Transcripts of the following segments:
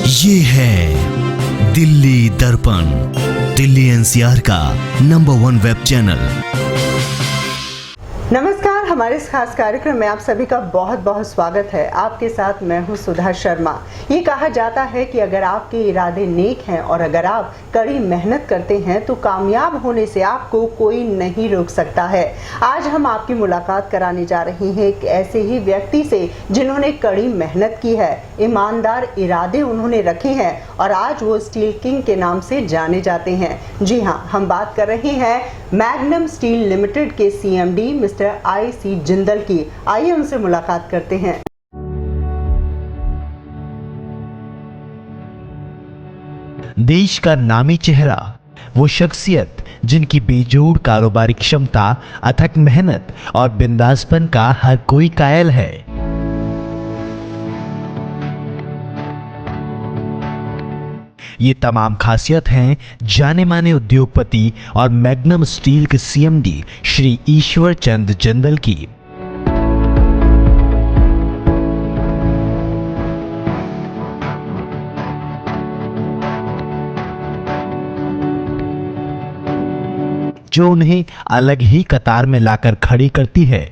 ये है दिल्ली दर्पण, दिल्ली एनसीआर का नंबर 1 वेब चैनल। नमस्कार, हमारे इस खास कार्यक्रम में आप सभी का बहुत बहुत स्वागत है। आपके साथ मैं हूं सुधा शर्मा। ये कहा जाता है कि अगर आपके इरादे नेक हैं और अगर आप कड़ी मेहनत करते हैं तो कामयाब होने से आपको कोई नहीं रोक सकता है। आज हम आपकी मुलाकात कराने जा रहे हैं एक ऐसे ही व्यक्ति से जिन्होंने कड़ी मेहनत की है, ईमानदार इरादे उन्होंने रखे हैं और आज वो स्टील किंग के नाम से जाने जाते हैं। जी हाँ, हम बात कर रहे हैं मैग्नम स्टील लिमिटेड के CMD मिस्टर IC जिंदल की। आइए उनसे मुलाकात करते हैं। देश का नामी चेहरा, वो शख्सियत जिनकी बेजोड़ कारोबारी क्षमता, अथक मेहनत और बिंदासपन का हर कोई कायल है। ये तमाम खासियत हैं जाने माने उद्योगपति और मैग्नम स्टील के CMD श्री ईश्वर चंद जिंदल की। जो उन्हें अलग ही कतार में लाकर खड़ी करती है।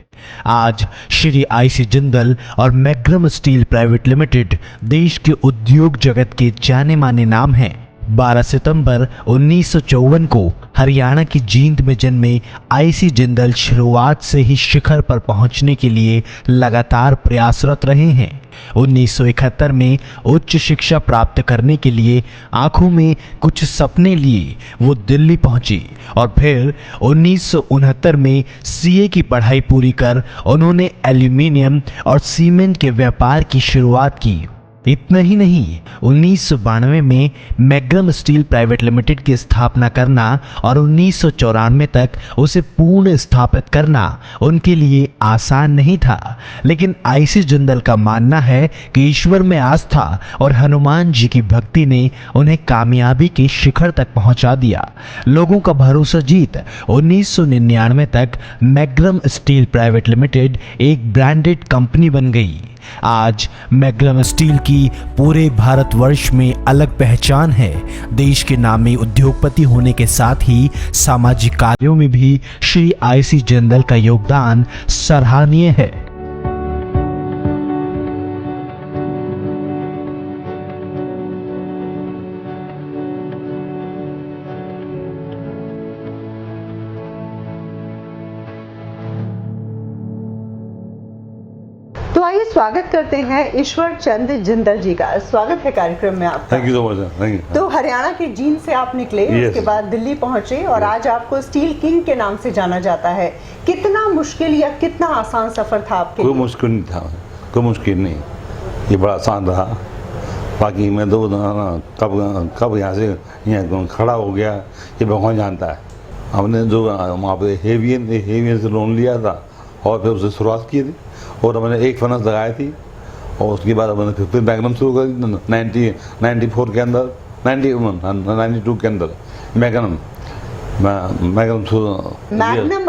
आज श्री IC जिंदल और मैग्नम स्टील प्राइवेट लिमिटेड देश के उद्योग जगत के जाने माने नाम हैं। 12 सितंबर 1954 को हरियाणा की जींद में जन्मे IC जिंदल शुरुआत से ही शिखर पर पहुंचने के लिए लगातार प्रयासरत रहे हैं। 1971 में उच्च शिक्षा प्राप्त करने के लिए आंखों में कुछ सपने लिए वो दिल्ली पहुंची और फिर 1969 में CA की पढ़ाई पूरी कर उन्होंने एल्यूमिनियम और सीमेंट के व्यापार की शुरुआत की। इतना ही नहीं, 1992 में मैग्नम स्टील प्राइवेट लिमिटेड की स्थापना करना और 1994 तक उसे पूर्ण स्थापित करना उनके लिए आसान नहीं था। लेकिन IC जिंदल का मानना है कि ईश्वर में आस्था और हनुमान जी की भक्ति ने उन्हें कामयाबी के शिखर तक पहुंचा दिया। लोगों का भरोसा जीत 1999 तक मैग्नम स्टील प्राइवेट लिमिटेड एक ब्रांडेड कंपनी बन गई। आज मैग्नम स्टील की पूरे भारतवर्ष में अलग पहचान है। देश के नामी उद्योगपति होने के साथ ही सामाजिक कार्यों में भी श्री IC जिंदल का योगदान सराहनीय है। तो आइए स्वागत करते हैं ईश्वर चंद जिंदल जी का। स्वागत है कार्यक्रम में आपका। Thank you so much. Thank you. तो हरियाणा के जींद से आप निकले, उसके बाद दिल्ली पहुंचे और आज आपको स्टील किंग के नाम से जाना जाता है। कितना मुश्किल या कितना आसान सफर था आपके? कोई मुश्किल नहीं था, कोई मुश्किल नहीं, ये बड़ा आसान रहा। बाकी मैं तो कब यहाँ से यहाँ खड़ा हो गया ये भगवान जानता है। हमने जो वहाँ पे हेवियन से लोन लिया था और फिर उससे शुरुआत की थी और मैंने एक फर्नेस लगाई थी और उसके बाद मैंने फिर मैग्नम शुरू कर दी 94 के अंदर, 92 के अंदर मैग्नम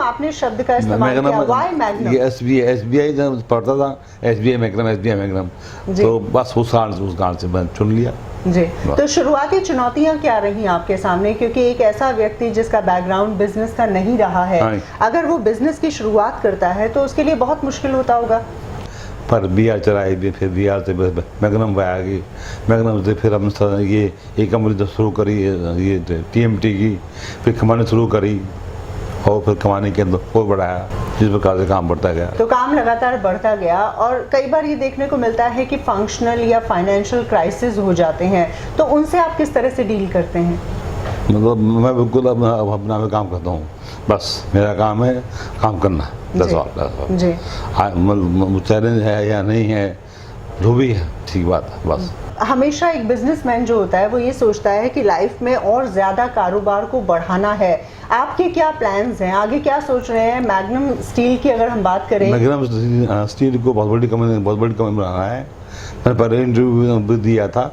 आपने शब्द का इस्तेमाल किया। Why magnum? ये SBI जब पढ़ता था, SBI मैग्नम, तो बस उस कारण से मैंने चुन लिया जी। तो शुरुआती चुनौतियां क्या रही आपके सामने? क्योंकि एक ऐसा व्यक्ति जिसका बैकग्राउंड बिजनेस का नहीं रहा है, अगर वो बिजनेस की शुरुआत करता है तो उसके लिए बहुत मुश्किल होता होगा। पर BR चलाई भी, फिर BR से मैग्नम पे आ गई, मैग्नम से फिर हमने ये कंपनी शुरू करी, ये TMT की, फिर कमाने शुरू करी और फिर कमाने के अंदर और बढ़ाया, जिस प्रकार से काम बढ़ता गया। तो काम लगातार बढ़ता गया और कई बार ये देखने को मिलता है कि फंक्शनल या फाइनेंशियल क्राइसिस हो जाते हैं, तो उनसे आप किस तरह से डील करते हैं? मतलब मैं बिल्कुल अपना में काम करता हूँ, बस मेरा काम है काम करना, दस बार जी। चैलेंज है या नहीं है जो भी है ठीक बात है। बस हमेशा एक बिजनेसमैन जो होता है वो ये सोचता है कि लाइफ में और ज्यादा कारोबार को बढ़ाना है। आपके क्या प्लान्स हैं, आगे क्या सोच रहे हैं? मैग्नम स्टील की अगर हम बात करें, मैग्नम स्टील को बहुत बड़ी कंपनी बनाना है। मैंने पहले इंटरव्यू भी दिया था,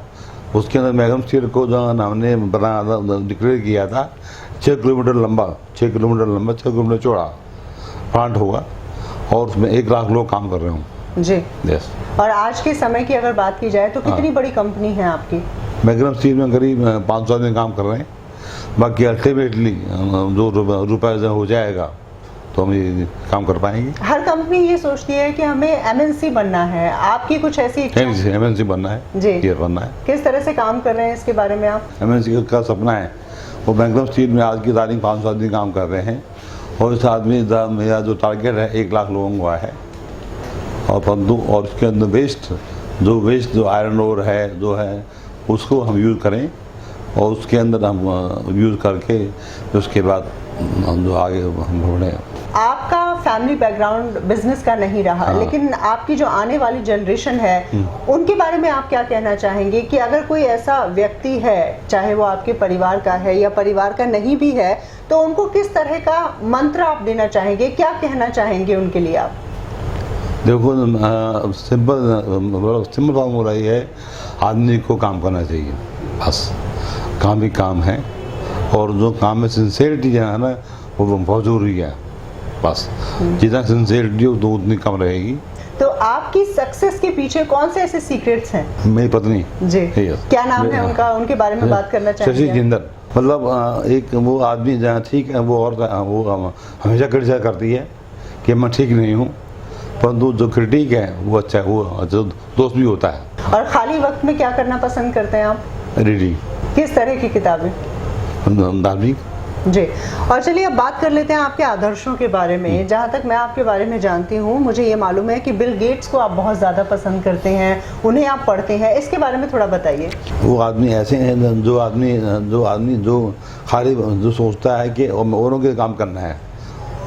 उसके अंदर मैग्नम स्टील को जो हमने बनाया डिक्लेयर किया था 6 किलोमीटर लंबा 6 किलोमीटर चौड़ा प्लांट होगा और उसमें 1 लाख लोग काम कर रहे हों। जी। यस। और आज के समय की अगर बात की जाए तो कितनी बड़ी कंपनी है आपकी? मैग्नम स्टील में करीब 500 आदमी काम कर रहे हैं। बाकी अल्टीमेटली जो रुपये हो जाएगा तो हम ये काम कर पाएंगे। हर कंपनी ये सोचती है कि हमें एमएनसी बनना है, आपकी कुछ ऐसी इच्छा? एमएनसी बनना है जी। ये बनना है। किस तरह से काम कर रहे हैं इसके बारे में आप? एमएनसी का सपना है। वो मैग्नम स्टील में आज की तारीख 500 आदमी काम कर रहे हैं और इस आदमी मेरा जो टारगेट है 1 लाख लोगों का है। और परंतु और उसके अंदर वेस्ट जो आयरन ओर है जो है उसको हम यूज़ करें और उसके अंदर हम यूज़ करके उसके बाद हम जो आगे हम बढ़ें। आपका फैमिली बैकग्राउंड बिजनेस का नहीं रहा, लेकिन आपकी जो आने वाली जनरेशन है उनके बारे में आप क्या कहना चाहेंगे कि अगर कोई ऐसा व्यक्ति है, चाहे वो आपके परिवार का है या परिवार का नहीं भी है, तो उनको किस तरह का मंत्र आप देना चाहेंगे, क्या कहना चाहेंगे उनके लिए आप? देखो सिंपल फॉर्मूला ये है, आदमी को काम करना चाहिए, बस। काम ही काम है और जो काम में सिंसियरिटी जो है ना वो बहुत जरूरी है, बस। जितना सिंसियरिटी हो तो उतनी कम रहेगी। तो आपकी सक्सेस के पीछे कौन से ऐसे सीक्रेट्स हैं? मेरी पत्नी जी, क्या नाम है उनका, उनके बारे में बात करना चाहेंगे? शशि जिंदल। मतलब एक वो आदमी जहाँ ठीक है वो हमेशा क्रिटिसाइज करती है कि मैं ठीक नहीं हूँ, परंतु जो क्रिटिक है वो अच्छा है, वो जो दोस्त भी होता है। और खाली वक्त में क्या करना पसंद करते हैं आप? रीडिंग। किस तरह की किताबें? धार्मिक। जी। और चलिए अब बात कर लेते हैं आपके आदर्शों के बारे में। जहाँ तक मैं आपके बारे में जानती हूँ, मुझे ये मालूम है कि बिल गेट्स को आप बहुत ज़्यादा पसंद करते हैं, उन्हें आप पढ़ते हैं, इसके बारे में थोड़ा बताइए। वो आदमी ऐसे हैं जो आदमी खाली जो सोचता है कि औरों के काम करना है,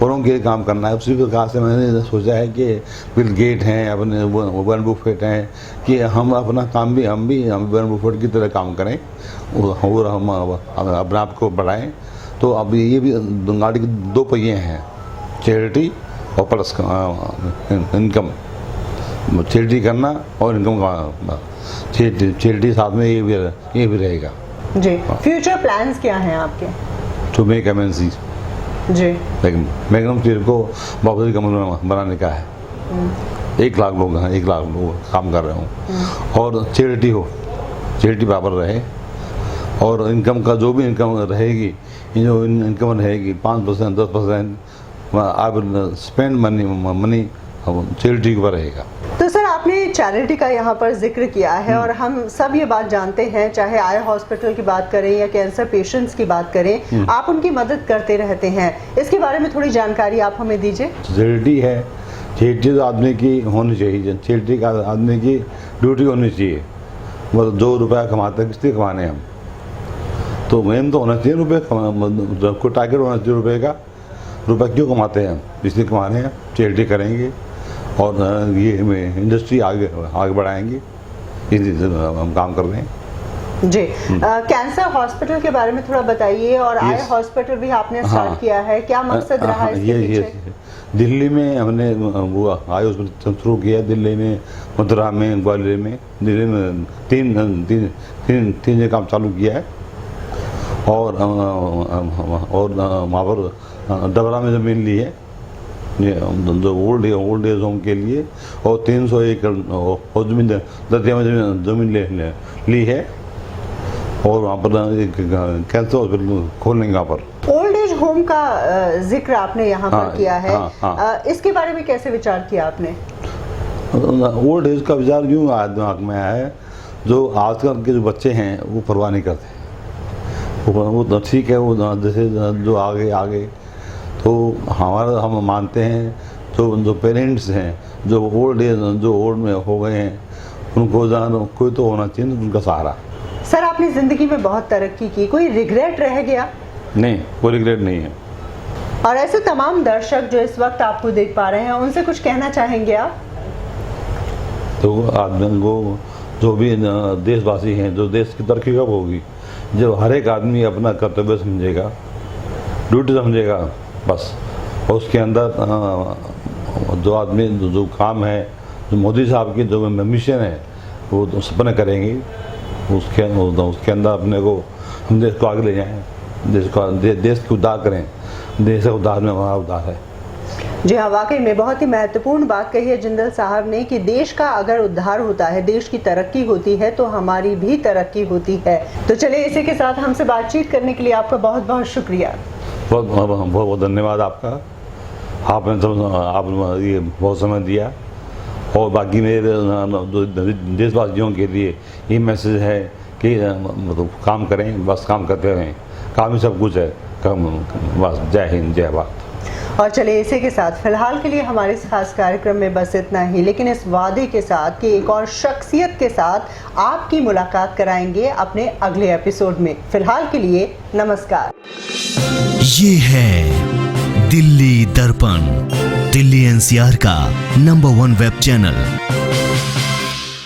औरों के काम करना है। उसी प्रकार से मैंने सोचा है कि बिल गेट हैं, अपने वॉरेन बफेट हैं, कि हम अपना काम भी हम वॉरेन बफेट की तरह काम करें और हम अपने आप को बढ़ाएं। तो अब ये भी गाड़ी के 2 पहिए हैं, चैरिटी और प्लस इनकम। चैरिटी करना और इनकम का, चैरिटी साथ में ये भी रहेगा। जी। फ्यूचर प्लान्स क्या हैं आपके? To make MNC. जी। मैग्नम स्टील को बहुत बड़ी कंपनी बनाने का है। 1 लाख लोग हैं, 1 लाख लोग काम कर रहे हों और चैरिटी बराबर रहे और इनकम का जो भी इनकम रहेगी, जो इनकम रहेगी 5% 10% आप स्पेंड मनी चैरिटी के ऊपर रहेगा। तो सर आपने चैरिटी का यहाँ पर जिक्र किया है और हम सब ये बात जानते हैं, चाहे आई हॉस्पिटल की बात करें या कैंसर पेशेंट्स की बात करें, आप उनकी मदद करते रहते हैं। इसके बारे में थोड़ी जानकारी आप हमें दीजिए। चैरिटी है, चैरिटी तो आदमी की होनी चाहिए, चैरिटी का आदमी की ड्यूटी होनी चाहिए। मतलब 2 रुपया कमाते हैं, किसलिए कमाने हम, तो मेन तो होना चाहिए रुपये, कोई टारगेट होना चाहिए रुपये का। रुपये क्यों कमाते हैं हम, इसलिए कमा रहे हैं, चैरिटी करेंगे और ये हमें इंडस्ट्री आगे बढ़ाएंगे, इसलिए हम काम कर रहे हैं। जी। कैंसर हॉस्पिटल के बारे में थोड़ा बताइए। और आई हॉस्पिटल भी आपने स्टार्ट किया है, क्या मकसद रहा इसके पीछे? दिल्ली में हमने वो आई हॉस्पिटल शुरू किया, दिल्ली में, मथुरा में, ग्वालियर में। दिल्ली में तीन जगह काम चालू किया है और वहाँ पर डबरा में ज़मीन ली है जो ओल्ड एज होम के लिए, और 300 एकड़ और दतिया में जमीन ली है और वहाँ पर एक कैंसर हॉस्पिटल खोलने वहाँ पर। ओल्ड एज होम का जिक्र आपने यहाँ पर किया है। इसके बारे में कैसे विचार किया आपने? ओल्ड एज का विचार यूँ दिमाग में आया है, जो आजकल के जो बच्चे हैं वो परवाह नहीं करते, वो तो ठीक है, वो जैसे जो आगे तो हम मानते हैं जो पेरेंट्स हैं, जो ओल्ड में हो गए हैं, उनको कोई तो होना चाहिए उनका सहारा। सर आपने ज़िंदगी में बहुत तरक्की की, कोई रिग्रेट रह गया? नहीं, कोई रिग्रेट नहीं है। और ऐसे तमाम दर्शक जो इस वक्त आपको देख पा रहे हैं, उनसे कुछ कहना चाहेंगे आप? तो आदमी को, जो भी देशवासी हैं, जो देश की तरक्की कब होगी, जब हर एक आदमी अपना कर्तव्य समझेगा, ड्यूटी समझेगा, बस। और उसके अंदर जो आदमी जो काम है, जो मोदी साहब की जो मिशन है, वो तो सपने करेंगे, उसके अंदर अपने को, हम देश को आगे ले जाएं, देश को उद्धार करें। देश का उद्धार में हमारा उद्धार है। जी हाँ, वाकई में बहुत ही महत्वपूर्ण बात कही है जिंदल साहब ने कि देश का अगर उद्धार होता है, देश की तरक्की होती है तो हमारी भी तरक्की होती है। तो चलिए, इसी के साथ हमसे बातचीत करने के लिए आपका बहुत बहुत शुक्रिया। बहुत बहुत बहुत धन्यवाद आपका। आपने तो आप ये बहुत समय दिया। और बाकी मेरे देशवासियों के लिए ये मैसेज है कि मतलब काम करें, बस काम करते रहें, काम ही सब कुछ है। बस जय हिंद, जय भारत। और चलिए, इसी के साथ फिलहाल के लिए हमारे इस खास कार्यक्रम में बस इतना ही, लेकिन इस वादे के साथ कि एक और शख्सियत के साथ आपकी मुलाकात कराएंगे अपने अगले एपिसोड में। फिलहाल के लिए नमस्कार। ये है दिल्ली दर्पण, दिल्ली एनसीआर का नंबर 1 वेब चैनल।